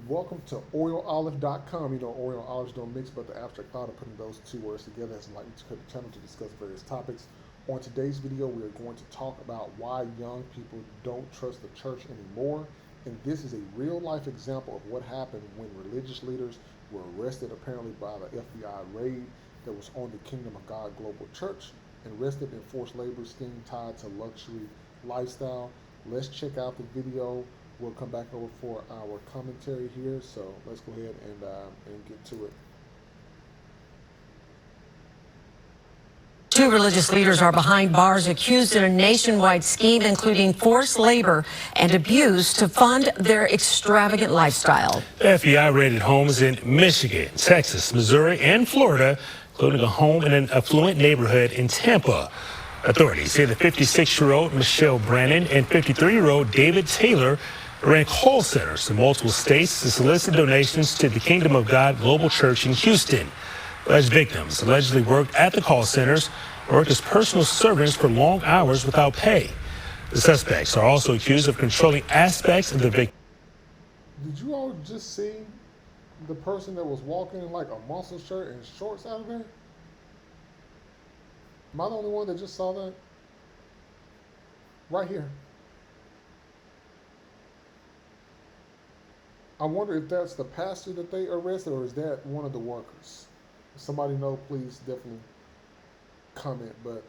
Welcome to OilOlive.com. You know, oil and olives don't mix, but the abstract thought of putting those two words together has enlightened to the channel to discuss various topics. On today's video, we are going to talk about why young people don't trust the church anymore. And this is a real life example of what happened when religious leaders were arrested apparently by the FBI raid that was on the Kingdom of God Global Church and arrested in forced labor scheme tied to luxury lifestyle. Let's check out the video. We'll come back over for our commentary here. So let's go ahead and get to it. Two religious leaders are behind bars accused in a nationwide scheme including forced labor and abuse to fund their extravagant lifestyle. The FBI raided homes in Michigan, Texas, Missouri, and Florida, including a home in an affluent neighborhood in Tampa. Authorities say the 56-year-old Michelle Brannon and 53-year-old David Taylor ran call centers in multiple states to solicit donations to the Kingdom of God Global Church in Houston. Alleged victims allegedly worked at the call centers and worked as personal servants for long hours without pay. The suspects are also accused of controlling aspects of the victim. Did you all just see the person that was walking in like a muscle shirt and shorts out of there? Am I the only one that just saw that? Right here. I wonder if that's the pastor that they arrested or is that one of the workers? If somebody know, please definitely comment, but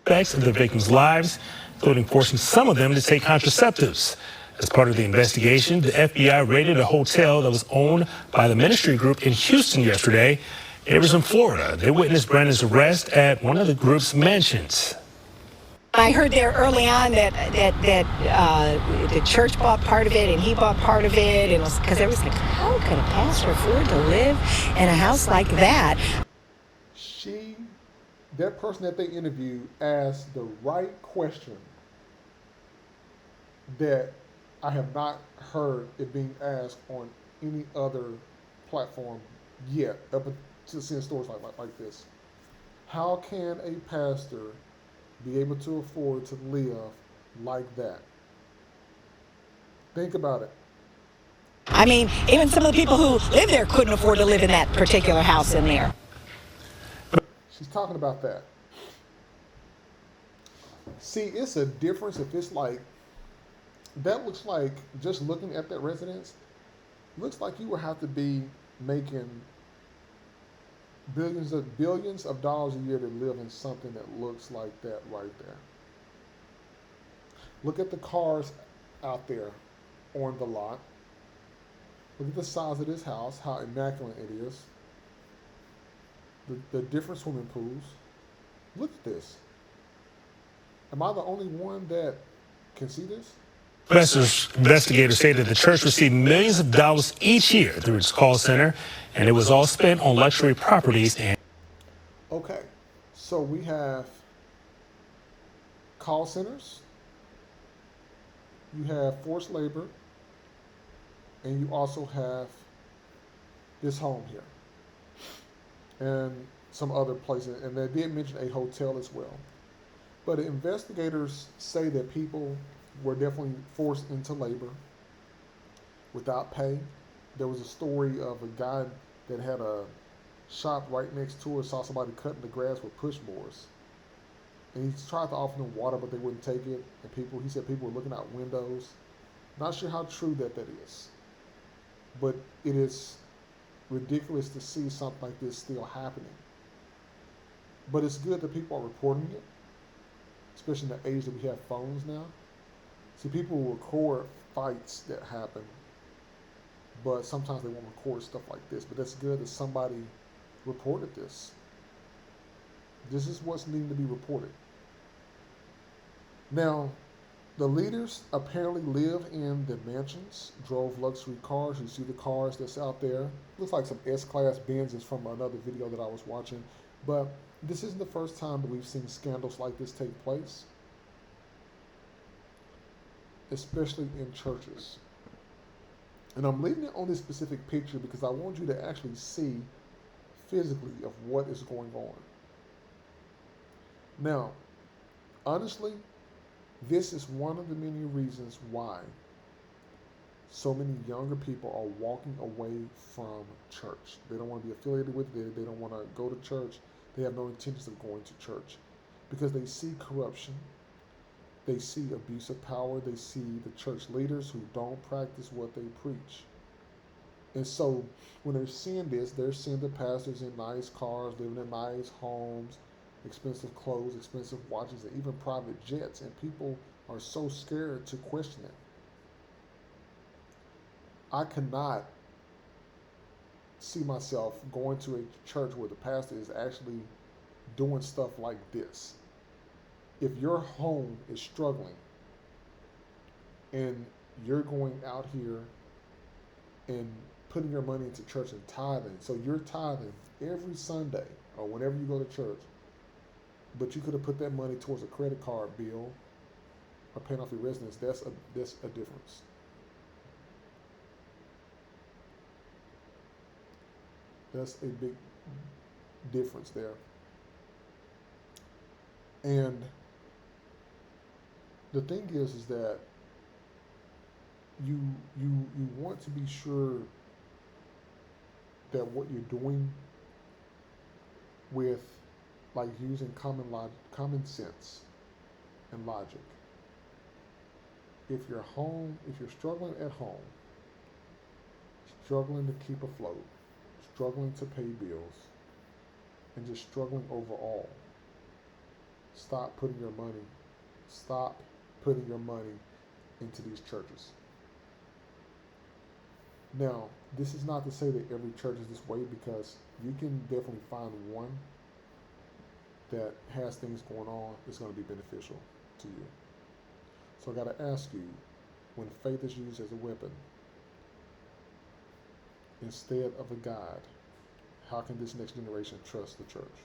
Aspects of the victims' lives, including forcing some of them to take contraceptives. As part of the investigation, the FBI raided a hotel that was owned by the ministry group in Houston yesterday. Neighbors in Florida, they witnessed Brandon's arrest at one of the group's mansions. I heard there early on that the church bought part of it and he bought part of it, and because it was like, how could a pastor afford to live in a house like that? That person that they interviewed asked the right question that I have not heard it being asked on any other platform yet, up to seeing stories like this. How can a pastor be able to afford to live like that? Think about it. I mean, even some of the people who live there couldn't afford to live in that particular house in there. She's talking about that. See, it's a difference if it's like, that looks like, just looking at that residence, looks like you would have to be making billions of dollars a year to live in something that looks like that right there. Look at the cars out there on the lot. Look at the size of this house, how immaculate it is. The different swimming pools. Look at this. Am I the only one that can see this? Investigators say that the church received millions of dollars each year through its call center, and it was all spent on luxury properties. And okay, so we have call centers, you have forced labor, and you also have this home here and some other places, and they did mention a hotel as well. But investigators say that people were definitely forced into labor without pay. There was a story of a guy that had a shop right next to it, saw somebody cutting the grass with push mowers. And he tried to offer them water, but they wouldn't take it. And he said people were looking out windows. Not sure how true that is. But it is ridiculous to see something like this still happening. But it's good that people are reporting it, especially in the age that we have phones now. See, people will record fights that happen, but sometimes they won't record stuff like this. But that's good that somebody reported this. This is what's needing to be reported. Now, the leaders apparently live in the mansions, drove luxury cars. You see the cars that's out there. Looks like some S-Class Benzes from another video that I was watching. But this isn't the first time that we've seen scandals like this take place, especially in churches. And I'm leaving it on this specific picture because I want you to actually see physically of what is going on. Now, honestly, this is one of the many reasons why So many younger people are walking away from church. They don't want to be affiliated with it. They don't want to go to church. They have no intentions of going to church because they see corruption. They see abuse of power. They see the church leaders who don't practice what they preach. And so when they're seeing this, they're seeing the pastors in nice cars, living in nice homes, expensive clothes, expensive watches, and even private jets. And people are so scared to question it. I cannot see myself going to a church where the pastor is actually doing stuff like this. If your home is struggling and you're going out here and putting your money into church and tithing, so you're tithing every Sunday or whenever you go to church, but you could have put that money towards a credit card bill or paying off your residence, that's a difference. That's a big difference there. And the thing is that you want to be sure that what you're doing with, like, using common sense and logic. If you're struggling at home, struggling to keep afloat, struggling to pay bills, and just struggling overall, stop putting your money into these churches. Now, this is not to say that every church is this way, because you can definitely find one that has things going on that's going to be beneficial to you. So I got to ask you, when faith is used as a weapon instead of a guide, how can this next generation trust the church?